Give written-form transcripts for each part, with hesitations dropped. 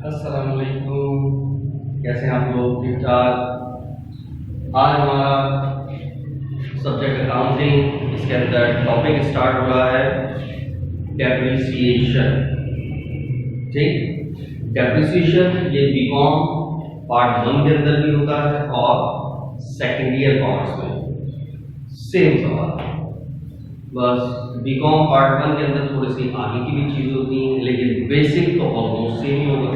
अस्सलामुअलैकुम। कैसे हैं आप लोग? ठीक ठाक। आज हमारा सब्जेक्ट अकाउंटिंग, इसके अंदर टॉपिक स्टार्ट हो रहा है डेप्रिसिएशन। ठीक, डेप्रिसिएशन ये बीकॉम पार्ट 1 के अंदर भी होता है और सेकेंड ईयर कॉमर्स में सेम सवाल। बस बीकॉम पार्ट 1 के अंदर थोड़ी सी आगे की भी चीज़ होती हैं, लेकिन बेसिक तो ऑलमोस्ट सेम ही होगा।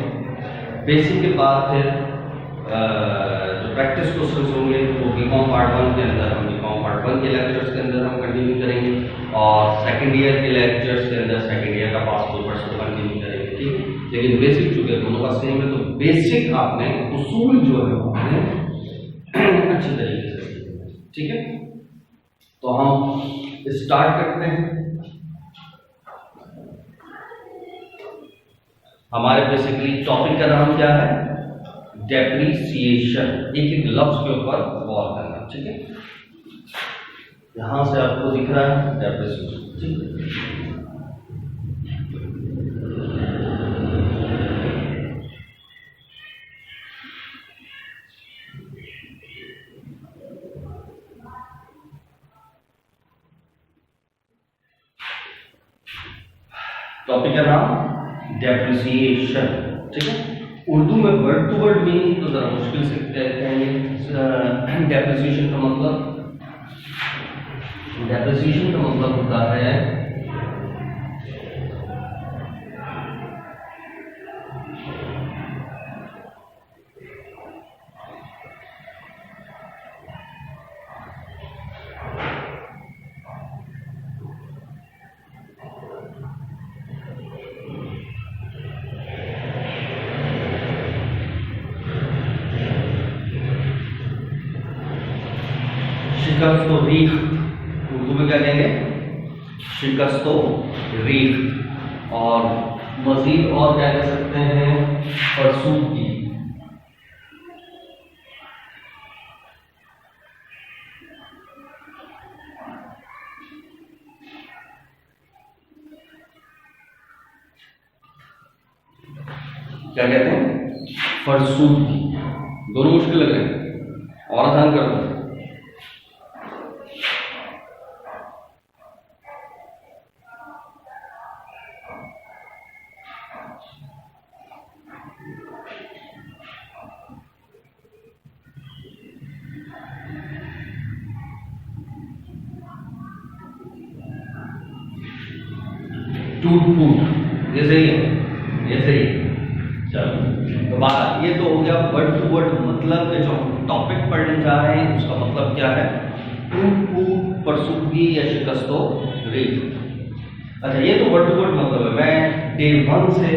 बेसिक के बाद फिर जो प्रैक्टिस क्वेश्चंस होंगे वो बीकॉम पार्ट 1 के अंदर हम बीकॉम पार्ट 1 के लेक्चर्स के अंदर हम कंटिन्यू करेंगे और सेकेंड ईयर के लेक्चर्स के अंदर सेकेंड ईयर का पास पेपर्स को कंटिन्यू करेंगे। ठीक, लेकिन बेसिक चूंकि दोनों का सेम है तो बेसिक आपने उसूल जो है वो आपने अच्छी तरीके से सीखना है। ठीक है, तो हम स्टार्ट करते हैं। हमारे बेसिकली टॉपिक का नाम क्या है? डेप्रिसिएशन। एक एक लफ्ज के ऊपर गौर करना। ठीक है, यहां से आपको दिख रहा है डेप्रिसिएशन। ठीक है, टॉपिक का नाम डेप्रिसिएशन। ठीक है, उर्दू में वर्ड टू वर्ड मीनिंग तो जरा मुश्किल से कहेंगे। डेप्रिसिएशन का मतलब, डेप्रिसिएशन का मतलब होता है शिकस्तो रीख। उर्दू में क्या कहेंगे? शिकस्तो रीख। और मजीद और क्या कह सकते हैं? फरसूदगी। क्या कहते हैं? फरसूदगी। दोनों मुश्किल लग रहे हैं और आसान कर दो। टूट फूट, ये सही है, ये सही है। चलो, तो बात ये तो हो गया वर्ड टू वर्ड मतलब के जो हम टॉपिक पढ़ने जा रहे हैं उसका मतलब क्या है? टूट फूट, फरसूदगी या शिकस्तो रीख। अच्छा, ये तो वर्ड टू वर्ड मतलब है। मैं डे 1 से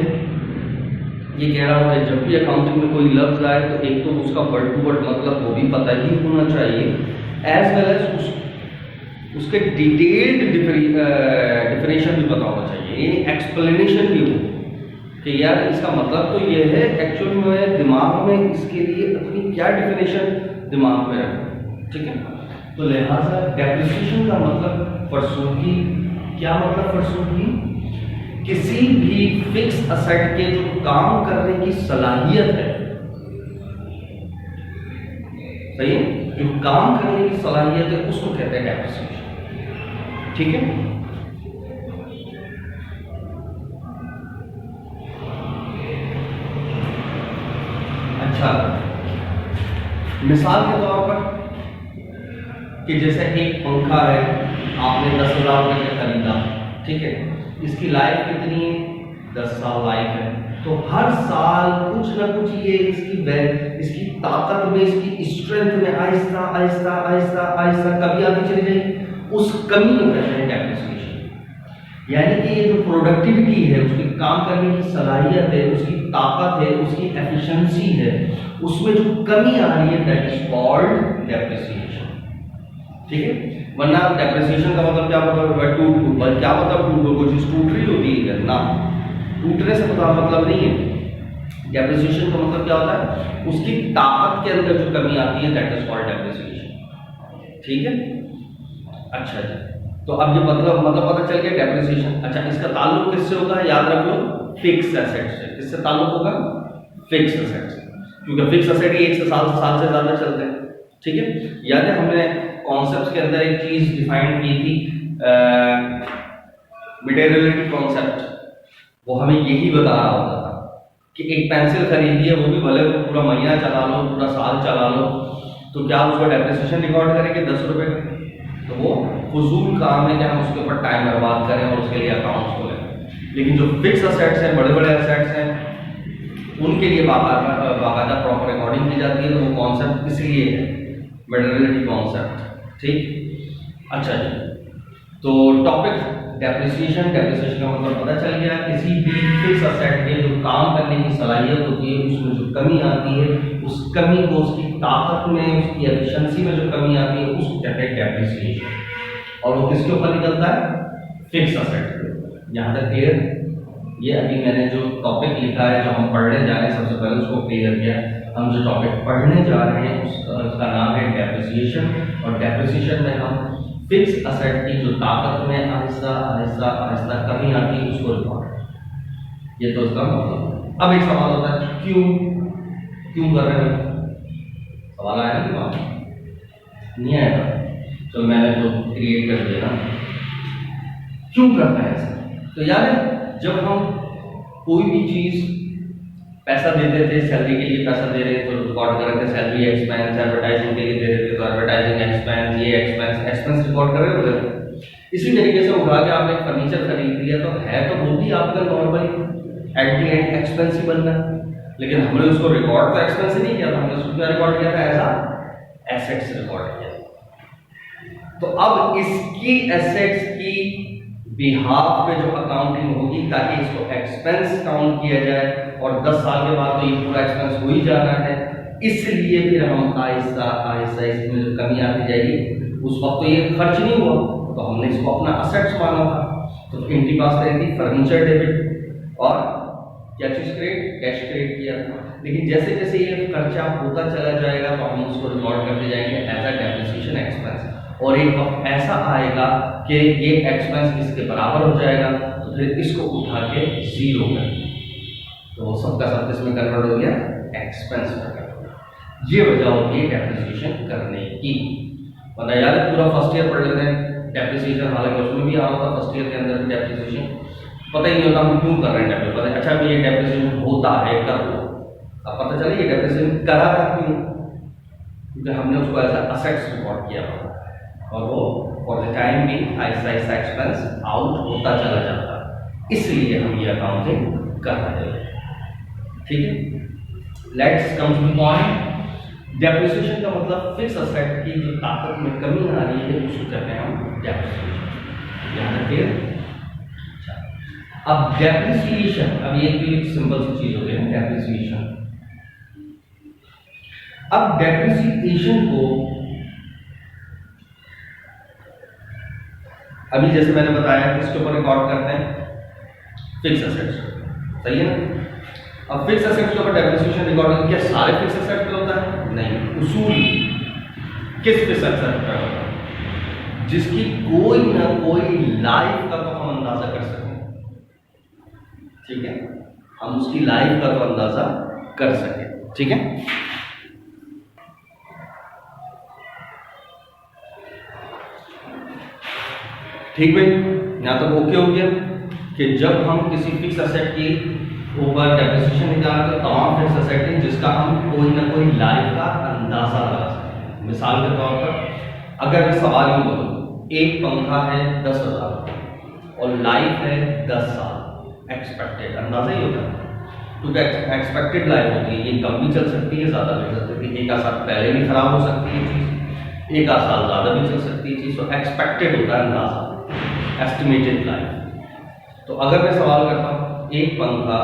ये कह रहा हूँ कि जब भी अकाउंटिंग में कोई लफ्ज आए तो एक तो उसका वर्ड टू वर्ड मतलब वो भी पता ही होना चाहिए, एज वेल एज उसके डिटेल्ड डिफिनेशन भी पता होना चाहिए, यानी एक्सप्लेनेशन भी हो कि यार इसका मतलब तो ये है, एक्चुअल में दिमाग में इसके लिए अपनी क्या डिफिनेशन दिमाग में रखें। ठीक है, तो लिहाजा डेप्रिसिएशन का मतलब फरसूदगी। क्या मतलब फरसूदगी? किसी भी फिक्स असेट के जो काम करने की सलाहियत है, सही है, जो काम करने की सलाहियत है उसको कहते हैं डेप्रिसिएशन। ठीक है, अच्छा, मिसाल के तौर पर कि जैसे एक पंखा है, आपने 10,000 रुपये का खरीदा। ठीक है, इसकी लाइफ कितनी है? 10 साल लाइफ है। तो हर साल कुछ ना कुछ ये इसकी ताकत में, इसकी स्ट्रेंथ में आहिस्ता आहिस्ता आहिस्ता आहिस्ता कमी आती चली जाएगी। उस कमी को कहते हैं डेप्रिसिएशन। यानी कि ये जो प्रोडक्टिविटी है, उसकी काम करने की सलाहियत है, उसकी ताकत है, उसकी एफिशिएंसी है, उसमें जो कमी आ रही है, दैट इज कॉल्ड डेप्रिसिएशन। ठीक है, वरना डेप्रिसिएशन का मतलब क्या मतलब है? टूट फूट। क्या मतलब टूट? कोई चीज टूट रही होती है ना, टूटने से मतलब नहीं है। डेप्रिसिएशन का मतलब क्या होता है? उसकी ताकत के अंदर जो कमी आती है, दैट इज कॉल्ड डेप्रिसिएशन। ठीक है, अच्छा जी, तो अब ये मतलब पता चल गया डेप्रिसिएशन। अच्छा, इसका ताल्लुक किससे होगा? याद रख लो, फिक्स एसेट से। किससे ताल्लुक होगा? फिक्स असेट्स, क्योंकि फिक्स असेट ही 1 से साल से ज़्यादा चलते हैं। ठीक है, याद है हमने कॉन्सेप्ट के अंदर एक चीज़ डिफाइन की थी, मटेरियलिटी कॉन्सेप्ट। वो हमें यही बता रहा होता था कि एक पेंसिल खरीदी है, वो भी भले वो पूरा महीना चला लो, पूरा साल चला लो, तो क्या उसका डेप्रिसिएशन रिकॉर्ड करेंगे 10 रुपये का? तो वो फजूल काम है कि हम उसके ऊपर टाइम बर्बाद करें और उसके लिए अकाउंट्स खोलें। लेकिन जो फिक्स असेट्स हैं, बड़े बड़े असेट्स हैं, उनके लिए बाकायदा प्रॉपर रिकॉर्डिंग की जाती है। तो वो कॉन्सेप्ट इसलिए है मटेरियलिटी कॉन्सेप्ट। ठीक, अच्छा जी, तो टॉपिक डेप्रिसिएशन का मतलब पता चल गया। किसी भी फिक्स असेट के जो काम करने की सलाहियत होती है, उसमें जो कमी आती है, उस कमी को, उसकी ताकत में, उसकी एफिशिएंसी में जो कमी आती है, उसको कहते हैं डेप्रिसिएशन। और वो किसके ऊपर निकलता है? फिक्स असेट के। यहाँ तक क्लियर? ये अभी मैंने जो टॉपिक लिखा है, जो हम पढ़ने जा रहे हैं, सबसे पहले उसको क्लियर किया। हम जो टॉपिक पढ़ने जा रहे हैं उसका नाम है डेप्रिसिएशन। और डेप्रिसिएशन में हम फिक्स असेट की जो ताकत में आहिस्ता आहिस्ता आहिस्ता कमी आती है, उसको रिकॉर्ड। ये तो उसका मतलब। अब एक सवाल होता है, क्यों कर रहे हैं? सवाल आया ना? नहीं आया? तो मैंने तो क्रिएट कर दिया ना। क्यों करता है ऐसा? तो यार, जब हम कोई भी चीज पैसा देते थे, सैलरी के लिए पैसा दे रहे थे तो रिकॉर्ड कर रहे थे सैलरी एक्सपेंस, एडवर्टाइजिंग के लिए दे रहे थे तो एडवर्टाइजिंग एक्सपेंस, ये एक्सपेंस रिकॉर्ड कर रहे होते थे। इसी तरीके से उठा के आपने फर्नीचर खरीद लिया तो है तो वो भी आपका normally at the end expense ही बन रहा है, लेकिन हमने उसको रिकॉर्ड तो एक्सपेंस ही नहीं किया था, हमने उसको क्या रिकॉर्ड किया था? ऐसा एसेट्स रिकॉर्ड किया। तो अब इसकी एसेट्स की बिहाफ पे जो अकाउंटिंग होगी, ताकि इसको एक्सपेंस काउंट किया जाए, और 10 साल के बाद तो ये पूरा एक्सपेंस हो ही जाना है, इसलिए फिर हम आहिस्ता आहिस्ता इसमें जो कमी आती जाएगी। उस वक्त तो ये खर्च नहीं हुआ, तो हमने इसको अपना असेट्स माना था, तो एंट्री पास करी थी फर्नीचर डेबिट, और क्या चीज क्रेडिट? कैश क्रेडिट किया था। लेकिन जैसे जैसे ये खर्चा होता चला जाएगा तो हम उसको रिकॉर्ड करते जाएंगे एज अ डेप्रिसिएशन एक्सपेंस, और एक वक्त ऐसा आएगा कि ये एक्सपेंस इसके बराबर हो जाएगा, तो फिर इसको उठा के जीरो कर, तो सबका सब इसमें कन्वर्ट हो गया एक्सपेंस में कन्वर्ट। ये वजह होती है डेप्रिसिएशन करने की। वरना यार पूरा फर्स्ट ईयर पढ़ लेते हैं डेप्रिसिएशन, हालांकि उसमें भी आ रहा था फर्स्ट ईयर के अंदर भी डेप्रिसिएशन, पता ही नहीं होता हम क्यों कर रहे हैं डेप्रिसिएशन। पता है अच्छा ये डेप्रिसिएशन होता है, कर लो, अब पता चले ये डेप्रिसिएशन करा था क्यों? क्योंकि हमने उसको ऐसा असेट्स रिकॉर्ड किया था, और वो फॉर द टाइम भी आहिस्ता आहिस्ता एक्सपेंस आउट होता चला जाता है, इसलिए हम ये अकाउंटिंग कर रहे हैं। ठीक है, let's come to the point. Depreciation का मतलब फिक्स असेट की जो ताकत में कमी आ रही है उसको कहते हैं हम डेप्रिसिएशन। यहाँ तक क्लियर? अब डेप्रिसिएशन, अब ये एक सिंपल सी चीज हो गई है डेप्रिसिएशन। अब डेप्रिसिएशन को अभी जैसे मैंने बताया किसके ऊपर रिकॉर्ड करते हैं? फिक्स असेट्स, सही है ना? अब फिक्स असेट्स के ऊपर डेप्रिसिएशन रिकॉर्ड क्या सारे फिक्स असेट पे होता है? नहीं, उसूल किस फिक्स असेट पे होता है? जिसकी कोई ना कोई लाइफ का तो हम अंदाजा कर सकें। ठीक है, हम उसकी लाइफ का तो अंदाजा कर सकें। ठीक है, ठीक भाई, यहां तक ओके हो गया कि जब हम किसी फिक्स असेट की ऊपर डेप्रिसिएशन निकालते हैं, तमाम फिक्स असेट हैं जिसका हम कोई ना कोई लाइफ का अंदाजा लगा सकते हैं। मिसाल के तौर पर अगर मैं सवाल यूं बोलूं, एक पंखा है 10,000 और लाइफ है 10 साल, एक्सपेक्टेड अंदाजा ही होता है, क्योंकि एक्सपेक्टेड लाइफ होती है, ये कम भी चल सकती है, ज़्यादा भी चल सकती है, एक आध साल पहले भी खराब हो सकती है चीज़, एक आध साल ज़्यादा भी चल सकती है चीज़, तो एक्सपेक्टेड होता है अंदाजा, एस्टिमेटेड लाइफ। तो अगर मैं सवाल करता हूँ एक पंखा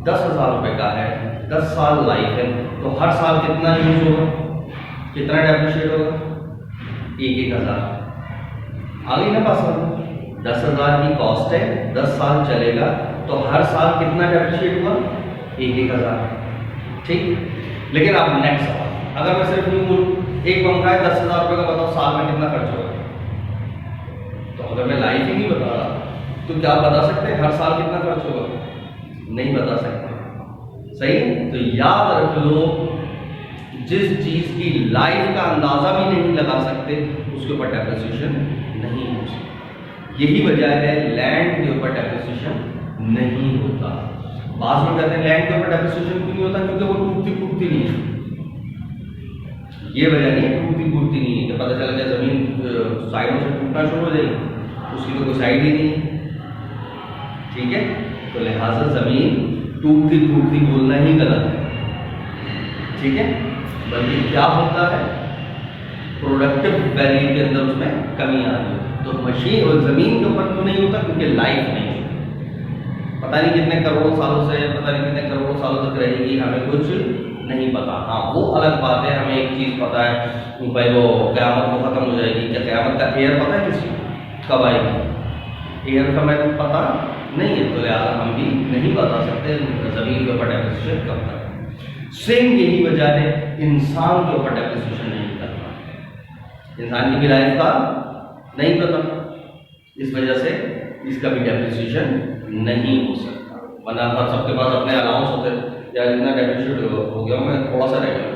10,000 रुपये का है, 10 साल लाइफ है, तो हर साल कितना यूज होगा, कितना डेप्रिशिएट होगा? 1,000। आ गई ना पास? 10,000 की कॉस्ट है, 10 साल चलेगा, तो हर साल कितना डेप्रिशिएट हुआ? 1,000। ठीक, लेकिन अब नेक्स्ट सवाल, अगर मैं सिर्फ यूं बोलूं एक पंखा है 10,000 रुपये का, बताओ साल में कितना खर्च होगा? तो अगर मैं लाइफ ही नहीं बता रहा तो क्या आप बता सकते हैं हर साल कितना खर्च होगा? नहीं बता सकते। सही है? तो याद रख लो, जिस चीज की लाइफ का अंदाजा भी नहीं लगा सकते उसके ऊपर डेप्रिसिएशन नहीं हो सकता। यही वजह है लैंड के ऊपर डेप्रिसिएशन नहीं होता। बाद में कहते हैं लैंड के ऊपर डेप्रिसिएशन क्यों नहीं होता, क्योंकि वो टूटती फूटती नहीं है। ये वजह नहीं है, टूटती फूटती नहीं है। जब पता चला जाए जमीन साइडों से टूटना शुरू हो जाएगी, उसकी तो कोई साइड ही नहीं है, ठीक है? तो लिहाजा जमीन टूटती फूटती बोलना ही गलत है, ठीक है? बल्कि क्या होता है, प्रोडक्टिव वैल्यू के अंदर उसमें कमी आ रही है। तो मशीन और जमीन के ऊपर क्यों नहीं होता, क्योंकि लाइफ नहीं है। पता नहीं कितने करोड़ों सालों से, पता नहीं कितने करोड़ों सालों तक रहेगी, हमें कुछ नहीं पता। हाँ, वो अलग बात है, हमें एक चीज पता है भाई, वो क़यामत को खत्म हो जाएगी। क्या क़यामत का एयर पता है किसी कब आएगी? एयर का मैंने पता नहीं है, तो लिहाजा हम भी नहीं बता सकते जमीन के ऊपर डेप्रिसिएशन कब तक। सेम यही वजह है इंसान के ऊपर डेप्रिसिएशन नहीं करना। इंसान की भी लाइफ का नहीं पता, इस वजह से इसका भी डेप्रिसिएशन नहीं हो सकता। वरना हर सबके पास अपने अलाउंस होते हैं, यार इतना डेप्रिसिएट हो गया, मैं थोड़ा सा रह गया।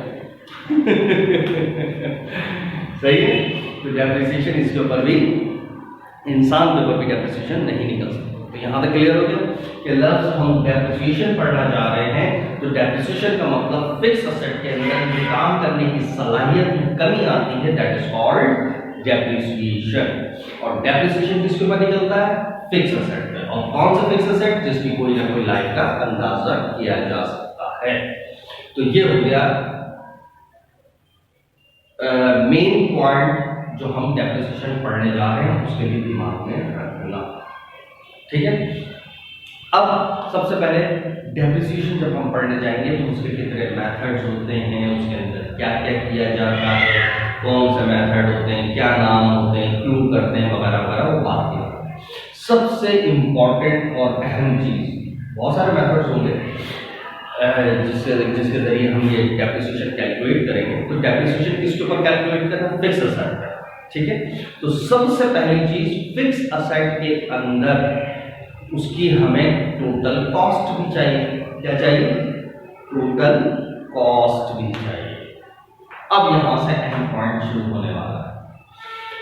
सही है? तो डेप्रिसिएशन इसके ऊपर भी, इंसान के ऊपर भी डेप्रिसिएशन नहीं निकल सकता। तो यहाँ तक क्लियर हो गया कि लफ्ज हम डेप्रिसिएशन पढ़ना जा रहे हैं। तो डेप्रिसिएशन का मतलब फिक्स असेट के अंदर जो काम करने की सलाहियत में कमी आती है, दैट इज कॉल्ड डेप्रिसिएशन। और डेप्रिसिएशन किसके ऊपर निकलता है? फिक्स असेट पे। और कौन सा फिक्स असेट? जिसकी कोई ना कोई लाइफ का अंदाजा किया जा सकता है। तो ये हो गया मेन पॉइंट जो हम डेप्रिसिएशन पढ़ने जा रहे हैं, उसके लिए दिमाग में रखना, ठीक है? अब सबसे पहले डेप्रिसिएशन जब हम पढ़ने जाएंगे तो उसके कितने मेथड्स होते हैं, उसके अंदर क्या क्या किया जाता है, कौन से मेथड होते हैं, क्या नाम होते हैं, क्यों करते हैं, वगैरह वगैरह, वो बात की। सबसे इंपॉर्टेंट और अहम चीज, बहुत सारे मेथड्स होंगे जिसके जरिए हम ये डेप्रिसिएशन कैलकुलेट करेंगे। तो डेप्रिसिएशन किसके ऊपर कैलकुलेट करना? फिक्स असेट है, ठीक है? तो सबसे पहली चीज, फिक्स असेट के अंदर उसकी हमें टोटल कॉस्ट भी चाहिए। क्या चाहिए? टोटल कॉस्ट भी चाहिए। अब यहां से अहम पॉइंट शुरू होने वाला है।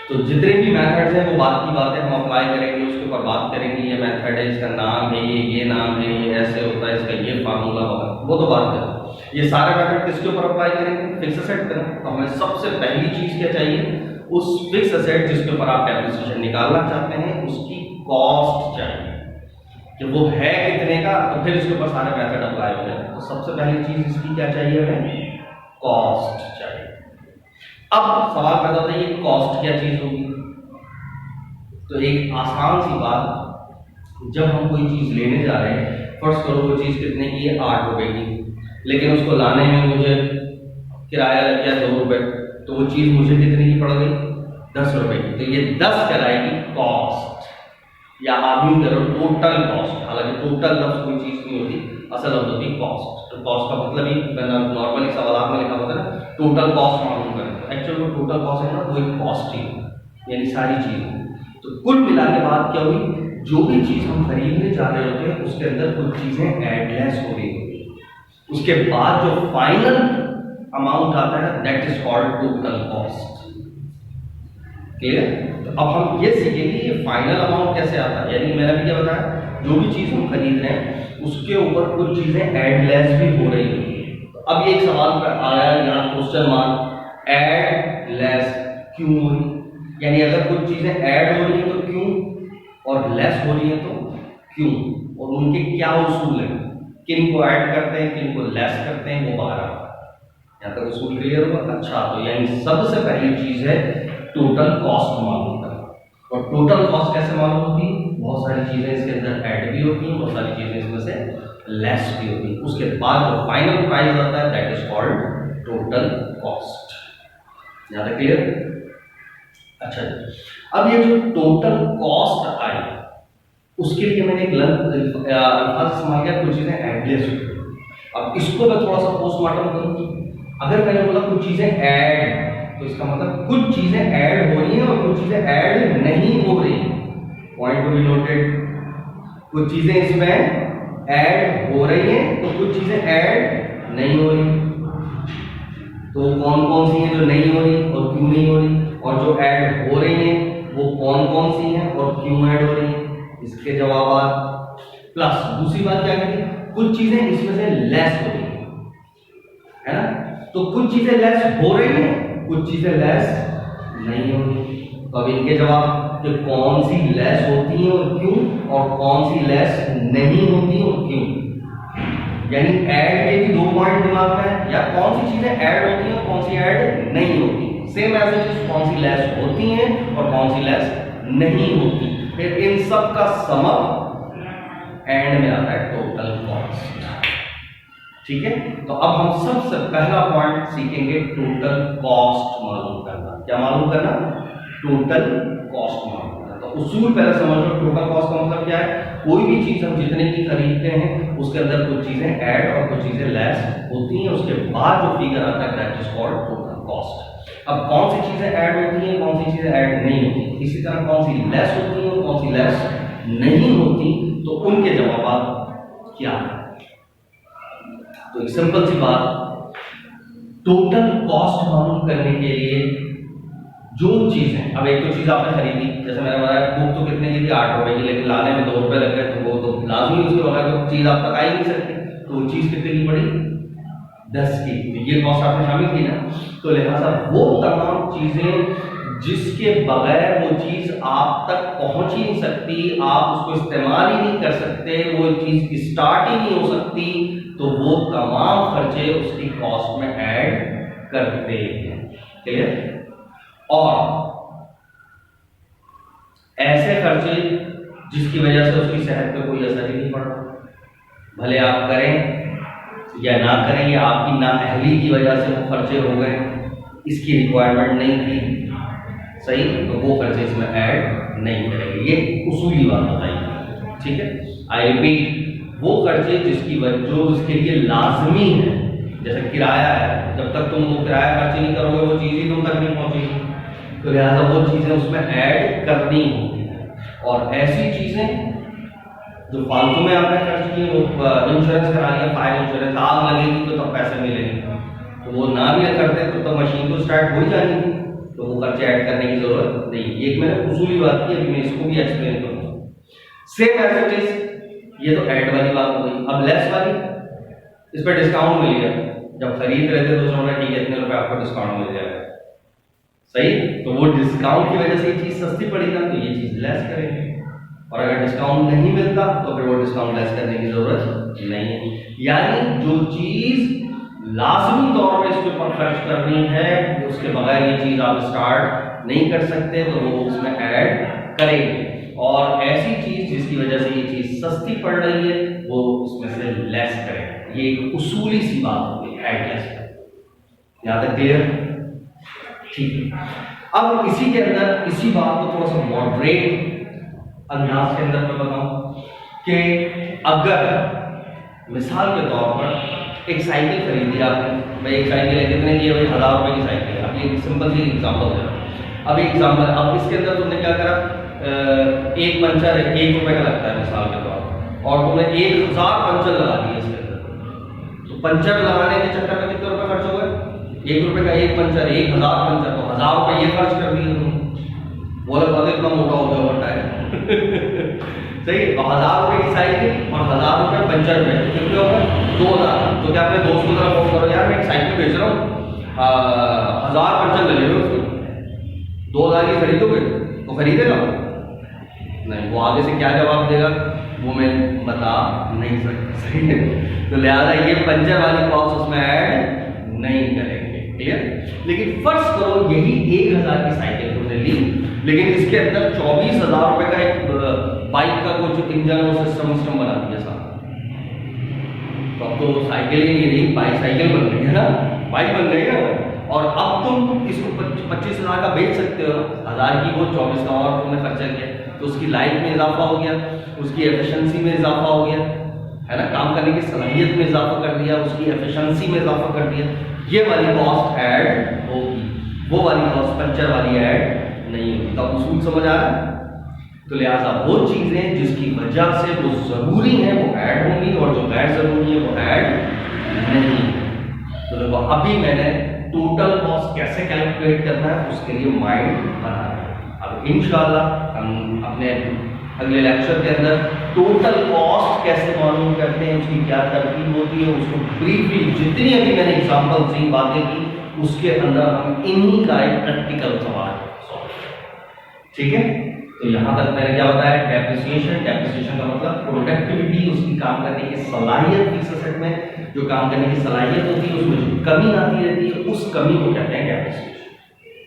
तो जितने भी मेथड्स हैं वो बात की बात है, हम अप्लाई करेंगे, उसके ऊपर बात करेंगे, ये मेथड है, इसका नाम है ये नाम है, ये ऐसे होता है, इसका ये फार्मूला होगा, वो तो बात करें। ये सारे मेथड किसके ऊपर अप्लाई करेंगे? फिक्स असेट पर। तो हमें सबसे पहली चीज क्या चाहिए? उस फिक्स असेट जिसके ऊपर आप डेप्रिसिएशन निकालना चाहते हैं, उसकी कॉस्ट चाहिए कि वो है कितने का, तो फिर इसके ऊपर सारे मेथड अप्लाई हो जाए। तो सबसे पहली चीज इसकी क्या चाहिए हमें? कॉस्ट चाहिए। अब सवाल पैदा होता है, ये कॉस्ट क्या चीज होगी? तो एक आसान सी बात, जब हम कोई चीज लेने जा रहे हैं, फर्स्ट करो वो चीज कितने की है? 8 रुपए की, लेकिन उसको लाने में मुझे किराया लग गया 2 रुपए, तो वो चीज मुझे कितने की पड़ गई? 10 रुपए की। तो ये 10 कहलाएगी कॉस्ट, या आदमी करो टोटल कॉस्ट। हालांकि टोटल लफ्ज कोई चीज नहीं होती, असल लफ्ज होती कॉस्ट। तो कॉस्ट का मतलब ही नॉर्मली सवाल में लिखा होता है ना, टोटल कॉस्ट मालूम करें। तो एक्चुअली वो टोटल कॉस्ट है ना, वो एक कॉस्ट ही, यानी सारी चीजें। तो कुल मिला के बाद क्या हुई? जो भी चीज हम खरीदने जा रहे होते हैं उसके अंदर कुछ चीजें एडलेस हो गई होती है, उसके बाद जो फाइनल अमाउंट आता है that is called total cost. Clear? तो अब हम ये सीखेंगे ये फाइनल अमाउंट कैसे आता है। यानी मैंने भी क्या बताया, जो भी चीज हम खरीद रहे हैं उसके ऊपर कुछ चीजें एडलेस भी हो रही है। तो अब ये एक सवाल आया यहाँ, क्वेश्चन मार्क, एड लेस क्यों हो रही? यानी अगर कुछ चीजें ऐड हो रही है तो क्यों, और लेस हो रही है तो क्यों, और उनके क्या उसूल है, किन को ऐड करते हैं, किन को लेस करते हैं, वो बाहर आता है। यहाँ तक उसूल क्लियर हुआ? अच्छा, तो यानी सबसे पहली चीज है टोटल कॉस्ट मालूम करना। और टोटल कॉस्ट कैसे मालूम होती है? बहुत सारी चीजें इसके अंदर ऐड भी होती हैं, बहुत सारी चीजें इसमें से लेस भी होती हैं। उसके बाद जो फाइनल प्राइस आता है that is called total cost. यहाँ तक क्लियर? अच्छा, अब ये जो टोटल कॉस्ट आई, उसके लिए मैंने एक अल्फाज इस्तेमाल किया, कुछ चीजें एडलेस हुई। अब इसको मैं थोड़ा सा पोस्टमार्टम करूँ। अगर मैंने बोला कुछ चीजें ऐड, तो इसका मतलब कुछ चीजें ऐड हो रही हैं और कुछ चीजें ऐड नहीं हो रही। Point to be noted. कुछ चीजें इसमें ऐड हो रही हैं तो कुछ चीजें ऐड नहीं हो रही। तो कौन कौन सी हैं जो नहीं हो रही और क्यों नहीं हो रही, और जो ऐड हो रही हैं वो कौन कौन सी हैं और क्यों ऐड हो रही हैं, इसके जवाब। प्लस दूसरी बात क्या कहती है, कुछ चीजें इसमें से लेस हो रही है ना, तो कुछ चीजें लेस हो रही हैं, कुछ चीजें लेस नहीं हो रही। तो अब इनके जवाब कि कौन सी लेस होती हैं और क्यों, और कौन सी लेस नहीं होती और क्यों। यानी ऐड के भी दो पॉइंट दिमाग में है, या कौन सी चीजें ऐड होती हैं कौन सी ऐड नहीं होती। सेम एज कौन सी लेस होती हैं और कौन सी लेस नहीं होती। फिर इन सब का समअप एंड में आता है टोटल कॉस्ट। ठीक है, तो अब हम सबसे पहला पॉइंट सीखेंगे टोटल कॉस्ट मालूम करना। क्या मालूम करना? टोटल कॉस्ट मालूम करना। तो उसूल पहले समझ लो, टोटल कॉस्ट का मतलब क्या है, कोई भी चीज हम जितने की खरीदते हैं उसके अंदर कुछ चीजें ऐड और कुछ चीजें लेस होती हैं, उसके बाद जो फिगर आता है that is called total cost. अब कौन सी चीजें ऐड होती हैं कौन सी चीजें ऐड नहीं होती, इसी तरह कौन सी लेस होती हैं कौन सी लेस नहीं होती, तो उनके जवाब क्या है। तो एक सिंपल सी बात, टोटल कॉस्ट मालूम करने के लिए जो चीजें, अब एक तो चीज आपने खरीदी, जैसे मैंने बताया बुक तो कितने की थी 8 रुपए की, लेकिन लाने में 2 रुपए लग गए, तो वो तो लाजमी उसके बगैर तो चीज आप तक आ ही नहीं सकती, तो वो चीज कितने की पड़ी 10 की, तो ये कॉस्ट आपने शामिल की ना। तो लिहाजा वो तमाम चीजें जिसके बगैर वो चीज आप तक पहुंच ही नहीं सकती, आप उसको इस्तेमाल ही नहीं कर सकते, वो चीज स्टार्ट ही नहीं हो सकती, तो वो तमाम खर्चे उसकी कॉस्ट में ऐड करते हैं। क्लियर? और ऐसे खर्चे जिसकी वजह से उसकी सेहत पे कोई असर ही नहीं पड़ रहा, भले आप करें या ना करें, या आपकी नाअहली की वजह से वो खर्चे हो गए, इसकी रिक्वायरमेंट नहीं थी, सही, तो वो खर्चे इसमें ऐड नहीं करेंगे। ये उसूली बात बताइए, ठीक है। आई रिपीट, वो खर्चे जिसकी वजह जो उसके लिए लाजमी है, जैसे किराया है, जब तक तुम वो किराया खर्च नहीं करोगे वो चीज ही तुम तक नहीं पहुंचेगी, तो लिहाजा वो चीजें उसमें ऐड करनी होती है। और ऐसी चीजें जो फालतू में आपने खर्च की, वो इंश्योरेंस करा लिया, फायर इंश्योरेंस, आग लगेगी तो तब पैसे मिलेंगे, तो वो ना भी करते तो मशीन तो स्टार्ट हो ही जानी थी, तो वो खर्चे ऐड करने की जरूरत नहीं। एक मैंने उसूली बात की, अभी मैं इसको भी एक्सप्लेन करूंगा। सेम एज इट इज, ये तो ऐड वाली बात हो गई। अब लेस वाली, इस पर डिस्काउंट मिल गया, जब खरीद रहे थे तो सोचना ठीक है इतने रुपए आपको डिस्काउंट मिल जाएगा, सही, तो वो डिस्काउंट की वजह से ये चीज सस्ती पड़ी ना, तो ये चीज लेस करेंगे। और अगर डिस्काउंट नहीं मिलता तो फिर वो डिस्काउंट लेस करने की जरूरत नहीं है। यानी जो चीज लाजमी तौर पे इसके ऊपर खर्च करनी है, उसके बगैर ये चीज आप स्टार्ट नहीं कर सकते, तो वो उसमें ऐड करेंगे। और ऐसी चीज जिसकी वजह से ये चीज सस्ती पड़ रही है, वो उसमें से लेस करेंगे। ये एक उसूली सी बात होगी, ऐड लेस। यहां तक क्लियर? ठीक है। अब इसी के अंदर इसी बात को थोड़ा सा मॉडरेट अंदाज के अंदर मैं बताऊं कि अगर मिसाल के तौर पर एक साइकिल खरीदी आपने, भाई एक साइकिल है, कितने की है भाई, 1000 रुपए की साइकिल है। अब ये सिंपल सी एग्जांपल दे रहा हूं। अब एग्जांपल, अब इसके अंदर तुमने क्या करा, एक पंचर 1 रुपए का लगता है मिसाल के तौर पर, और तुमने 1000 पंचर लगा दिए इसके अंदर, तो पंचर लगाने के चक्कर में कितने रुपए खर्च हो गए? 1 रुपए का एक पंचर, 1000 पंचर, तो 1000 रुपए ये खर्च कर दिए तुम। बोले बहुत इतना मोटा हो गया होता है सही, तो 1000 रुपए की साइकिल और 1000 रुपए पंचर पे कितने हो गए? 2000। तो क्या अपने दोस्त को जरा फोन करो, यार मैं एक साइकिल बेच रहा हूँ, 1000 पंचर लगेगा उसको, 2000 की खरीदोगे तो खरीदेगा नहीं, वो आगे से क्या जवाब देगा वो मैं बता नहीं सकता, सही है। तो लिहाजा ये पंचर वाली कॉस्ट उसमें ऐड नहीं करेंगे, क्लियर। लेकिन फर्ज करो यही 1000 की साइकिल तुमने ली, लेकिन इसके अंदर 24,000 रुपए का एक बाइक का कुछ इंजन और सिस्टम बना दिया साथ, तो अब तो साइकिल ही नहीं रही, बाइक साइकिल बन गई है ना, बाइक बन गई है। और अब तुम इसको 25,000 का बेच सकते हो, 1000 की वो 24 का और तुमने खर्चा किया, तो उसकी लाइफ में इजाफा हो गया, उसकी एफिशिएंसी में इजाफा हो गया, है ना, काम करने की सलाहियत में इजाफा कर दिया, उसकी एफिशिएंसी में इजाफा कर दिया। ये वाली कॉस्ट ऐड होगी, वो वाली कॉस्ट पंचर वाली ऐड नहीं होगी। तो उसूल समझ आ रहा है? तो लिहाजा वो चीजें जिसकी वजह से वो जरूरी है वो ऐड होंगी, और नहीं। तो देखो अभी मैंने टोटल कॉस्ट कैसे कैलकुलेट करना है उसके लिए माइंड बना है। अब इंशाल्लाह हम अपने अगले लेक्चर के अंदर टोटल कॉस्ट कैसे मालूम करते हैं, उसकी क्या तरकीब होती है, उसको ब्रीफली जितनी अभी मैंने एग्जांपल दी बातें की उसके अंदर हम इन्हीं का एक प्रैक्टिकल सवाल सॉल्व करें। ठीक है, तो यहाँ तक मैंने क्या बताया, डेप्रिसिएशन का मतलब प्रोडक्टिविटी, उसकी काम करने की सलाहियत, फिक्स एसेट में जो काम करने की सलाहियत होती है उसमें जो कमी आती रहती है उस कमी को कहते हैं डेप्रिसिएशन।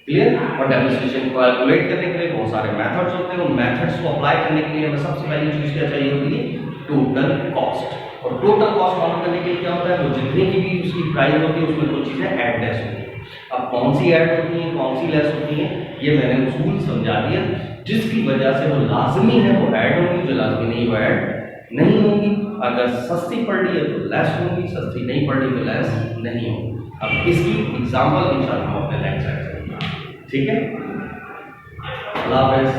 क्लियर। और डेप्रिसिएशन को कैलकुलेट करने के लिए बहुत सारे मेथड्स होते हैं, उन मेथड्स को अप्लाई करने के लिए हमें सबसे पहली चीज क्या चाहिए होती है, टोटल कॉस्ट। और टोटल कॉस्ट मालूम करने के लिए क्या होता है, वो जितनी की भी उसकी प्राइस होती है उसमें कुछ चीजें ऐड लेस होती है। अब कौन सी ऐड होती है कौन सी लेस होती है ये मैंने उसूल समझा दिया, जिसकी वजह से वो लाजमी है वो ऐड होगी, जो लाजमी नहीं वो ऐड नहीं होगी। अगर सस्ती पड़ रही है तो लेस होगी, सस्ती नहीं पड़ रही तो लेस नहीं होगी। अब इसकी एग्जांपल इंशाल्लाह हम अपने लेक्चर में, ठीक है। अल्लाह हाफ़िज़।